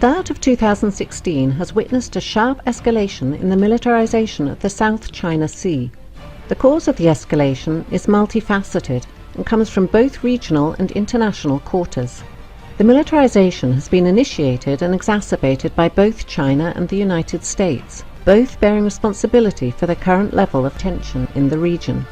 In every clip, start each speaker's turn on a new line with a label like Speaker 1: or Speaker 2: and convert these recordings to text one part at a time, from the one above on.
Speaker 1: start of 2016 has witnessed a sharp escalation in the militarization of the South China Sea. The cause of the escalation is multifaceted and comes from both regional and international quarters. The militarization has been initiated and exacerbated by both China and the United States, both bearing responsibility for the current level of tension in the region.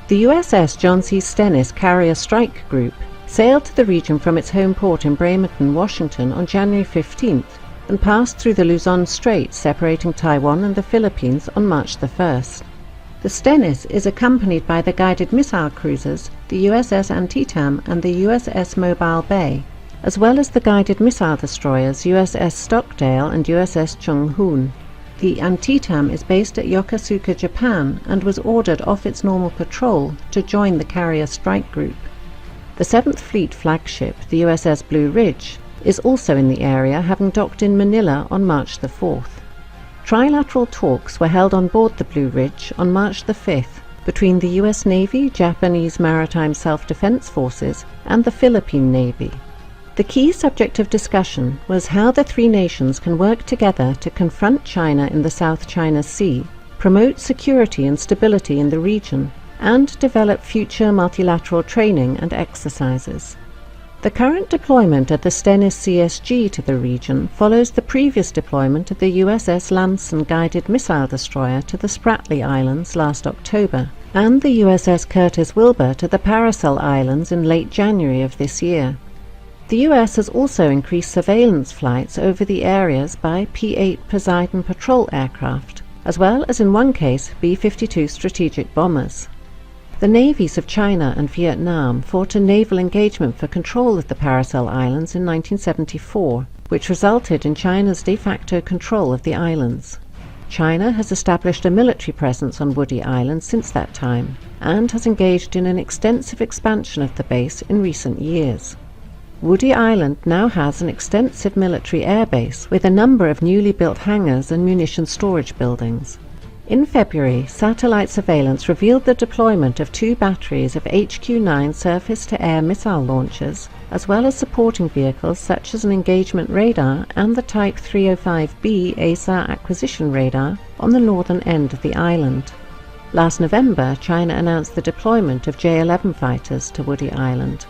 Speaker 1: The USS John C. Stennis Carrier Strike Group sailed to the region from its home port in Bremerton, Washington on January 15th and passed through the Luzon Strait separating Taiwan and the Philippines on March 1st. The Stennis is accompanied by the guided missile cruisers, the USS Antietam and the USS Mobile Bay, as well as the guided missile destroyers USS Stockdale and USS Chung Hoon. The Antietam is based at Yokosuka, Japan, and was ordered off its normal patrol to join the Carrier Strike Group. The 7th Fleet flagship, the USS Blue Ridge, is also in the area, having docked in Manila on March the 4th. Trilateral talks were held on board the Blue Ridge on March the 5th between the US Navy, Japanese Maritime Self-Defense Forces, and the Philippine Navy. The key subject of discussion was how the three nations can work together to confront China in the South China Sea, promote security and stability in the region, and develop future multilateral training and exercises. The current deployment of the Stennis CSG to the region follows the previous deployment of the USS Lamson guided missile destroyer to the Spratly Islands last October, and the USS Curtis Wilbur to the Paracel Islands in late January of this year. The US has also increased surveillance flights over the areas by P-8 Poseidon patrol aircraft, as well as in one case B-52 strategic bombers. The navies of China and Vietnam fought a naval engagement for control of the Paracel Islands in 1974, which resulted in China's de facto control of the islands. China has established a military presence on Woody Island since that time, and has engaged in an extensive expansion of the base in recent years. Woody Island now has an extensive military airbase with a number of newly built hangars and munition storage buildings. In February, satellite surveillance revealed the deployment of 2 batteries of HQ-9 surface-to-air missile launchers, as well as supporting vehicles such as an engagement radar and the Type 305B ASAR acquisition radar on the northern end of the island. Last November, China announced the deployment of J-11 fighters to Woody Island.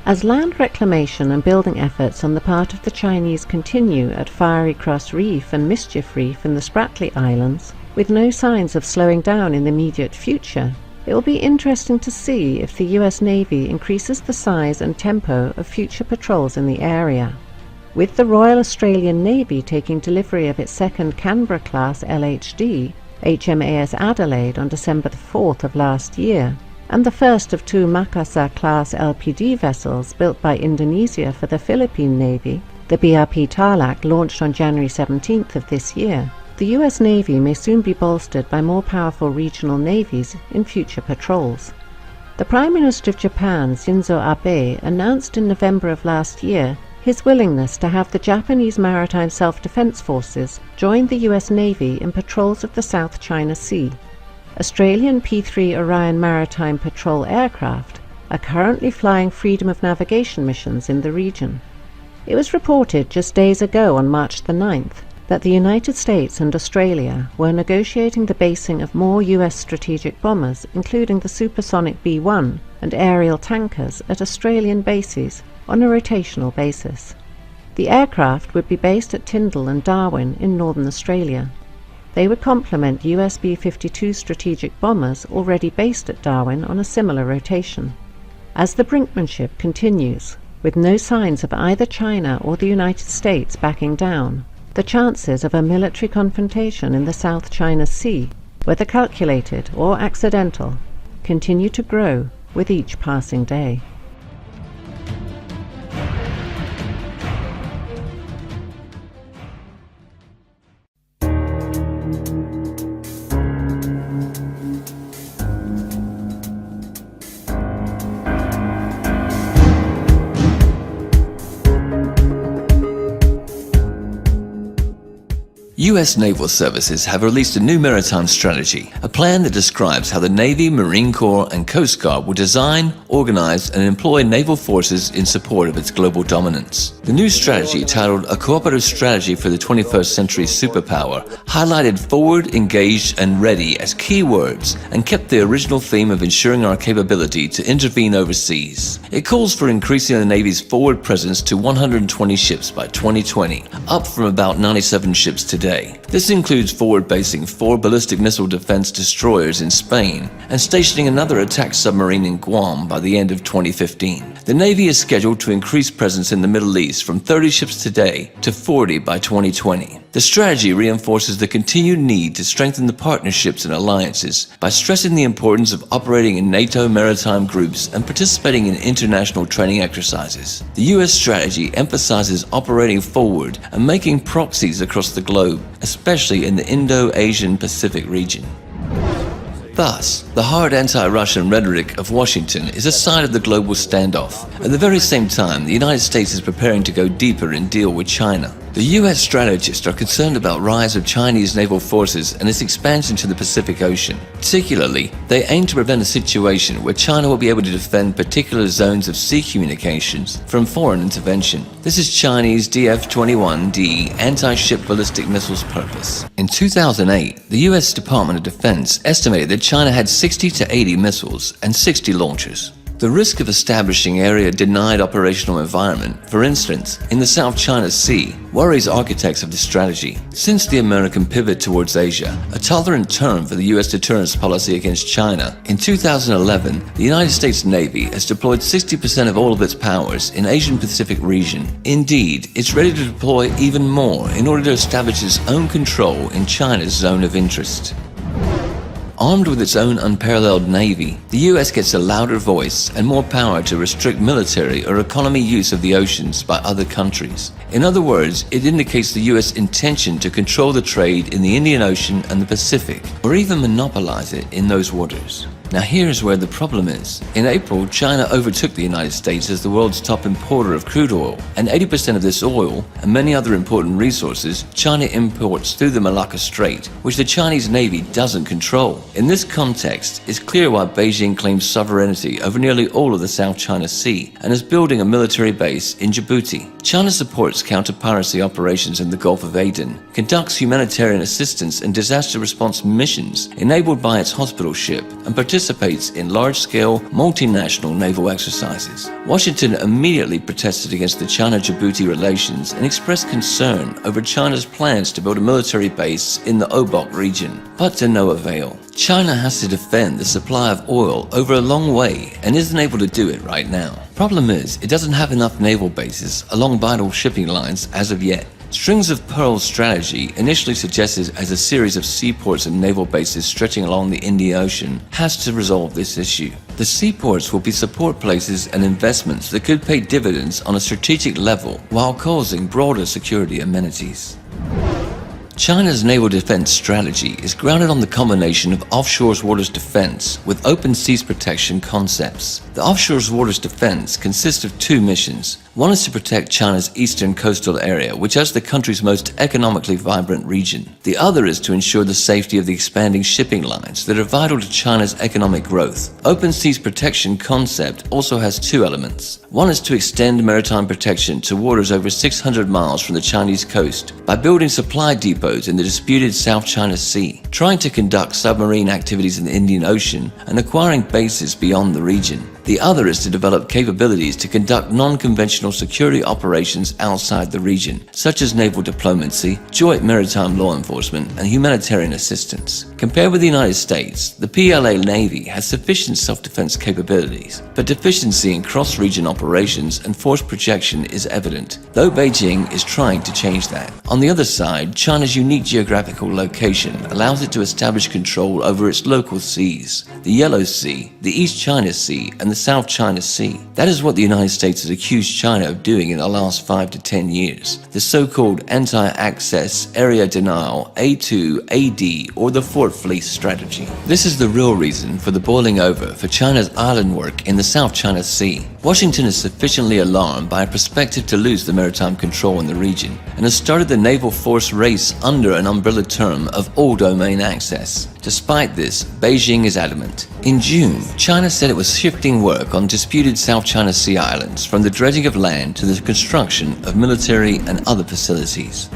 Speaker 1: As land reclamation and building efforts on the part of the Chinese continue at Fiery Cross Reef and Mischief Reef in the Spratly Islands, with no signs of slowing down in the immediate future, it will be interesting to see if the US Navy increases the size and tempo of future patrols in the area. With the Royal Australian Navy taking delivery of its second Canberra-class LHD, HMAS Adelaide, on December the 4th of last year, and the first of 2 Makassar-class LPD vessels built by Indonesia for the Philippine Navy, the BRP Tarlac, launched on January 17th of this year, the US Navy may soon be bolstered by more powerful regional navies in future patrols. The Prime Minister of Japan, Shinzo Abe, announced in November of last year his willingness to have the Japanese Maritime Self-Defense Forces join the US Navy in patrols of the South China Sea. Australian P-3 Orion Maritime Patrol aircraft are currently flying freedom of navigation missions in the region. It was reported just days ago on March the 9th that the United States and Australia were negotiating the basing of more US strategic bombers, including the supersonic B-1 and aerial tankers, at Australian bases on a rotational basis. The aircraft would be based at Tyndall and Darwin in northern Australia. They would complement US B-52 strategic bombers already based at Darwin on a similar rotation. As the brinkmanship continues, with no signs of either China or the United States backing down, the chances of a military confrontation in the South China Sea, whether calculated or accidental, continue to grow with each passing day.
Speaker 2: U.S. Naval Services have released a new maritime strategy, a plan that describes how the Navy, Marine Corps, and Coast Guard will design, organize, and employ naval forces in support of its global dominance. The new strategy, titled A Cooperative Strategy for the 21st Century Superpower, highlighted forward, engaged, and ready as key words and kept the original theme of ensuring our capability to intervene overseas. It calls for increasing the Navy's forward presence to 120 ships by 2020, up from about 97 ships today. This includes forward basing 4 ballistic missile defense destroyers in Spain and stationing another attack submarine in Guam by the end of 2015. The Navy is scheduled to increase presence in the Middle East from 30 ships today to 40 by 2020. The strategy reinforces the continued need to strengthen the partnerships and alliances by stressing the importance of operating in NATO maritime groups and participating in international training exercises. The U.S. strategy emphasizes operating forward and making proxies across the globe, especially in the Indo-Asian Pacific region. Thus, the hard anti-Russian rhetoric of Washington is a sign of the global standoff. At the very same time, the United States is preparing to go deeper and deal with China. The U.S. strategists are concerned about rise of Chinese naval forces and its expansion to the Pacific Ocean. Particularly, they aim to prevent a situation where China will be able to defend particular zones of sea communications from foreign intervention. This is Chinese DF-21D anti-ship ballistic missiles purpose. In 2008, the U.S. Department of Defense estimated that China had 60 to 80 missiles and 60 launchers. The risk of establishing area-denied operational environment, for instance, in the South China Sea, worries architects of the strategy. Since the American pivot towards Asia, a tolerant term for the U.S. deterrence policy against China, in 2011, the United States Navy has deployed 60% of all of its powers in Asian-Pacific region. Indeed, it's ready to deploy even more in order to establish its own control in China's zone of interest. Armed with its own unparalleled navy, the U.S. gets a louder voice and more power to restrict military or economy use of the oceans by other countries. In other words, it indicates the U.S. intention to control the trade in the Indian Ocean and the Pacific, or even monopolize it in those waters. Now here's where the problem is. In April, China overtook the United States as the world's top importer of crude oil, and 80% of this oil, and many other important resources, China imports through the Malacca Strait, which the Chinese Navy doesn't control. In this context, it's clear why Beijing claims sovereignty over nearly all of the South China Sea and is building a military base in Djibouti. China supports counter-piracy operations in the Gulf of Aden, conducts humanitarian assistance and disaster response missions enabled by its hospital ship, and participates in large-scale, multinational naval exercises. Washington immediately protested against the China-Djibouti relations and expressed concern over China's plans to build a military base in the Obok region, but to no avail. China has to defend the supply of oil over a long way and isn't able to do it right now. Problem is, it doesn't have enough naval bases along vital shipping lines as of yet. Strings of Pearls strategy, initially suggested as a series of seaports and naval bases stretching along the Indian Ocean, has to resolve this issue. The seaports will be support places and investments that could pay dividends on a strategic level while causing broader security amenities. China's naval defense strategy is grounded on the combination of offshore waters defense with open seas protection concepts. The offshore waters defense consists of 2 missions. One is to protect China's eastern coastal area, which is the country's most economically vibrant region. The other is to ensure the safety of the expanding shipping lines that are vital to China's economic growth. Open seas protection concept also has 2 elements. One is to extend maritime protection to waters over 600 miles from the Chinese coast by building supply depots in the disputed South China Sea, trying to conduct submarine activities in the Indian Ocean, and acquiring bases beyond the region. The other is to develop capabilities to conduct non-conventional security operations outside the region, such as naval diplomacy, joint maritime law enforcement, and humanitarian assistance. Compared with the United States, the PLA Navy has sufficient self-defense capabilities, but deficiency in cross-region operations and force projection is evident, though Beijing is trying to change that. On the other side, China's unique geographical location allows it to establish control over its local seas, the Yellow Sea, the East China Sea, and the South China Sea. That is what the United States has accused China of doing in the last 5 to 10 years. The so-called anti-access area denial A2AD, or the Fort Fleece strategy. This is the real reason for the boiling over for China's island work in the South China Sea. Washington is sufficiently alarmed by a perspective to lose the maritime control in the region and has started the naval force race under an umbrella term of all domain access. Despite this, Beijing is adamant. In June, China said it was shifting work on disputed South China Sea islands from the dredging of land to the construction of military and other facilities.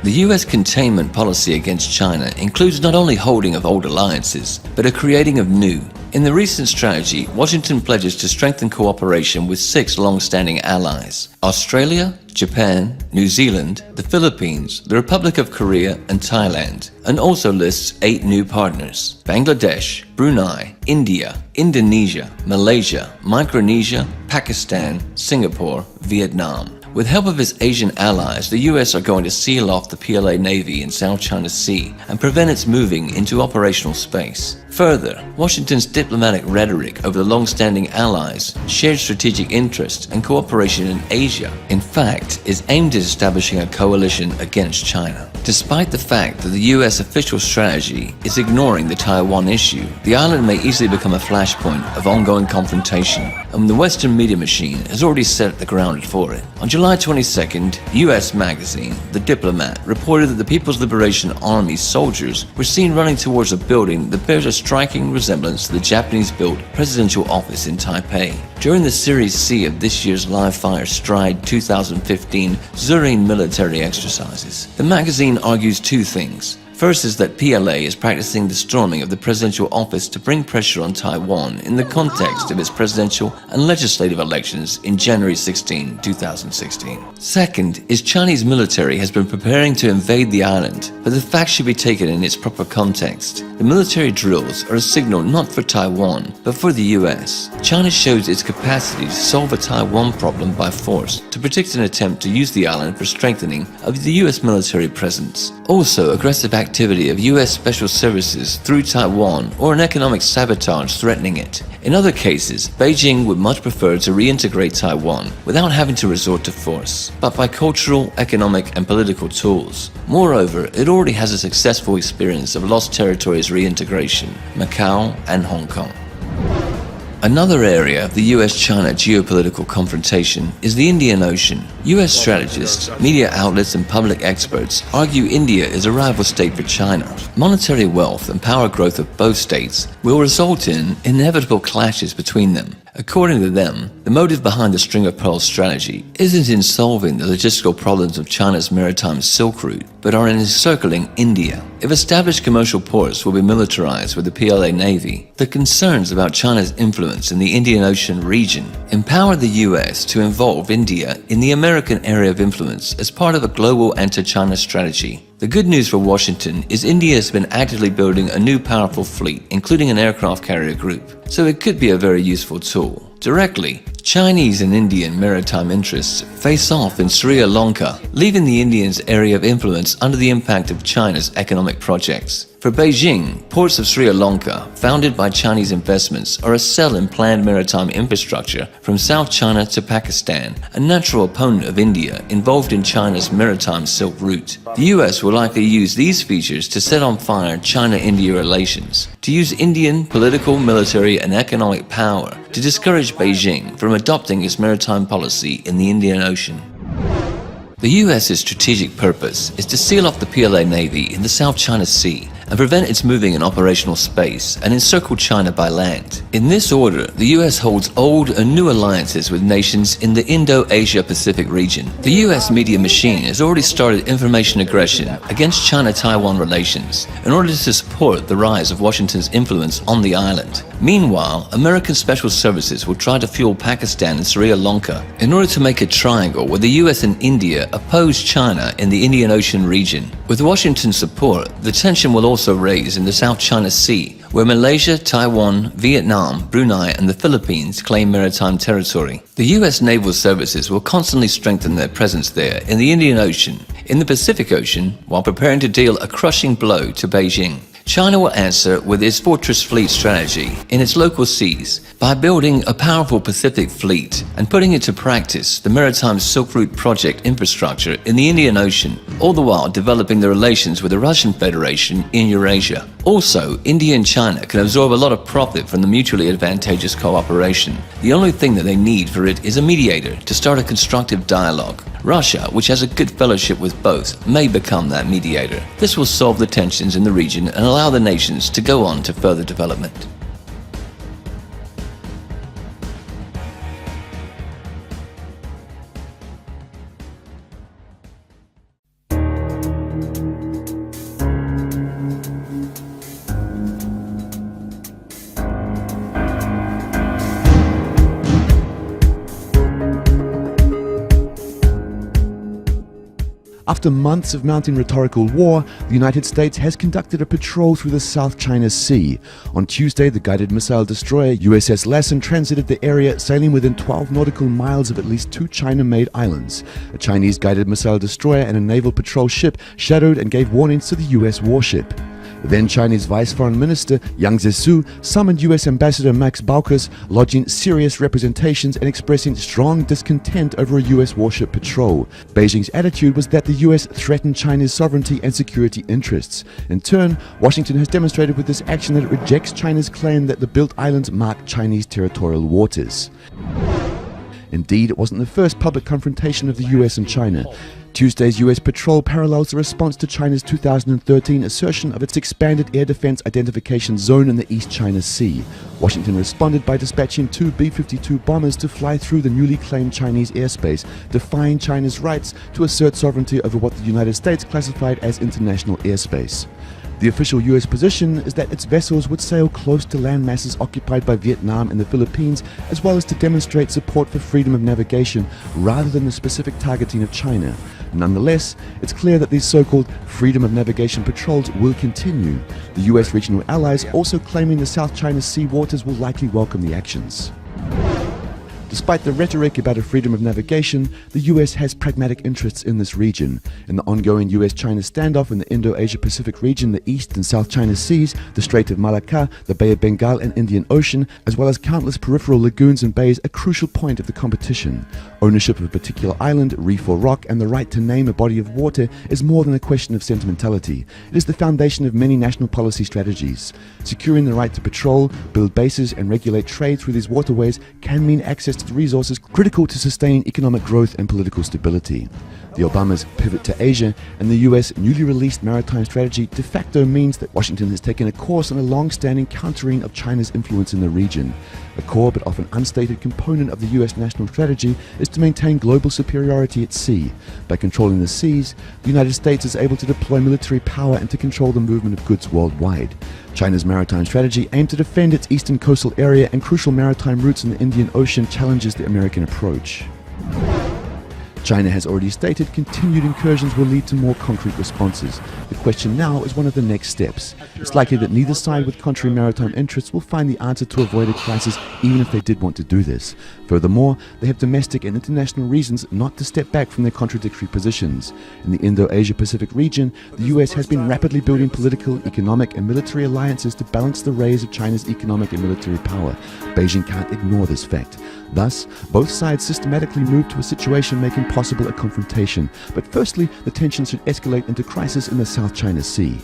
Speaker 2: The US containment policy against China includes not only holding of old alliances, but a creating of new. In the recent strategy, Washington pledges to strengthen cooperation with 6 long-standing allies: Australia, Japan, New Zealand, the Philippines, the Republic of Korea, and Thailand, and also lists 8 new partners: Bangladesh, Brunei, India, Indonesia, Malaysia, Micronesia, Pakistan, Singapore, Vietnam. With help of its Asian allies, the US are going to seal off the PLA Navy in South China Sea and prevent its moving into operational space. Further, Washington's diplomatic rhetoric over the long-standing allies, shared strategic interests, and cooperation in Asia, in fact, is aimed at establishing a coalition against China. Despite the fact that the US official strategy is ignoring the Taiwan issue, the island may easily become a flashpoint of ongoing confrontation, and the Western media machine has already set the ground for it. On July 22nd, US magazine, The Diplomat, reported that the People's Liberation Army's soldiers were seen running towards a building that bears a striking resemblance to the Japanese-built presidential office in Taipei. During the Series C of this year's live-fire Stride 2015 Zurine military exercises, the magazine argues 2 things. First is that PLA is practicing the storming of the presidential office to bring pressure on Taiwan in the context of its presidential and legislative elections in January 16, 2016. Second is Chinese military has been preparing to invade the island, but the fact should be taken in its proper context. The military drills are a signal not for Taiwan, but for the US. China shows its capacity to solve a Taiwan problem by force, to predict an attempt to use the island for strengthening of the US military presence. Also, aggressive activity of US special services through Taiwan or an economic sabotage threatening it. In other cases, Beijing would much prefer to reintegrate Taiwan without having to resort to force, but by cultural, economic, and political tools. Moreover, it already has a successful experience of lost territories reintegration, Macau and Hong Kong. Another area of the US-China geopolitical confrontation is the Indian Ocean. US strategists, media outlets, and public experts argue India is a rival state for China. Monetary wealth and power growth of both states will result in inevitable clashes between them. According to them, the motive behind the String of Pearls strategy isn't in solving the logistical problems of China's maritime Silk Route, but are in encircling India. If established commercial ports will be militarized with the PLA Navy, the concerns about China's influence in the Indian Ocean region empower the US to involve India in the American area of influence as part of a global anti-China strategy. The good news for Washington is India has been actively building a new powerful fleet, including an aircraft carrier group, so it could be a very useful tool. Directly, Chinese and Indian maritime interests face off in Sri Lanka, leaving the Indians' area of influence under the impact of China's economic projects. For Beijing, ports of Sri Lanka, founded by Chinese investments, are a cell in planned maritime infrastructure from South China to Pakistan, a natural opponent of India involved in China's maritime Silk Route. The US will likely use these features to set on fire China-India relations, to use Indian political, military, and economic power to discourage Beijing from adopting its maritime policy in the Indian Ocean. The US's strategic purpose is to seal off the PLA Navy in the South China Sea and prevent its moving in operational space and encircle China by land. In this order, the US holds old and new alliances with nations in the Indo-Asia-Pacific region. The US media machine has already started information aggression against China-Taiwan relations in order to support the rise of Washington's influence on the island. Meanwhile, American special services will try to fuel Pakistan and Sri Lanka in order to make a triangle where the US and India oppose China in the Indian Ocean region. With Washington's support, the tension will also raise in the South China Sea, where Malaysia, Taiwan, Vietnam, Brunei, and the Philippines claim maritime territory. The US naval services will constantly strengthen their presence there in the Indian Ocean, in the Pacific Ocean, while preparing to deal a crushing blow to Beijing. China will answer with its Fortress Fleet strategy in its local seas by building a powerful Pacific fleet and putting into practice the maritime Silk Route project infrastructure in the Indian Ocean, all the while developing the relations with the Russian Federation in Eurasia. Also, India and China can absorb a lot of profit from the mutually advantageous cooperation. The only thing that they need for it is a mediator to start a constructive dialogue. Russia, which has a good fellowship with both, may become that mediator. This will solve the tensions in the region and allow the nations to go on to further development.
Speaker 3: After months of mounting rhetorical war, the United States has conducted a patrol through the South China Sea. On Tuesday, the guided missile destroyer USS Lassen transited the area, sailing within 12 nautical miles of at least 2 China-made islands. A Chinese guided missile destroyer and a naval patrol ship shadowed and gave warnings to the US warship. Then Chinese Vice Foreign Minister Yang Zhisu summoned US Ambassador Max Baucus, lodging serious representations and expressing strong discontent over a US warship patrol. Beijing's attitude was that the US threatened China's sovereignty and security interests. In turn, Washington has demonstrated with this action that it rejects China's claim that the built islands mark Chinese territorial waters. Indeed, it wasn't the first public confrontation of the US and China. Tuesday's US patrol parallels the response to China's 2013 assertion of its expanded air defense identification zone in the East China Sea. Washington responded by dispatching 2 B-52 bombers to fly through the newly claimed Chinese airspace, defying China's rights to assert sovereignty over what the United States classified as international airspace. The official US position is that its vessels would sail close to land masses occupied by Vietnam and the Philippines, as well as to demonstrate support for freedom of navigation rather than the specific targeting of China. Nonetheless, it's clear that these so-called freedom of navigation patrols will continue. The US regional allies also claiming the South China Sea waters will likely welcome the actions. Despite the rhetoric about a freedom of navigation, the US has pragmatic interests in this region. In the ongoing US-China standoff in the Indo-Asia-Pacific region, the East and South China Seas, the Strait of Malacca, the Bay of Bengal and Indian Ocean, as well as countless peripheral lagoons and bays, a crucial point of the competition. Ownership of a particular island, reef or rock, and the right to name a body of water is more than a question of sentimentality. It is the foundation of many national policy strategies. Securing the right to patrol, build bases, and regulate trade through these waterways can mean access to the resources critical to sustaining economic growth and political stability. The Obamas' pivot to Asia and the US newly released maritime strategy de facto means that Washington has taken a course on a long-standing countering of China's influence in the region. A core but often unstated component of the US national strategy is to maintain global superiority at sea. By controlling the seas, the United States is able to deploy military power and to control the movement of goods worldwide. China's maritime strategy aimed to defend its eastern coastal area and crucial maritime routes in the Indian Ocean challenges the American approach. China has already stated continued incursions will lead to more concrete responses. The question now is one of the next steps. It's likely that neither side with contrary maritime interests will find the answer to avoid a crisis even if they did want to do this. Furthermore, they have domestic and international reasons not to step back from their contradictory positions. In the Indo-Asia-Pacific region, the US has been rapidly building political, economic and military alliances to balance the raise of China's economic and military power. Beijing can't ignore this fact. Thus, both sides systematically move to a situation making possible a confrontation. But firstly, the tensions should escalate into crisis in the South China Sea.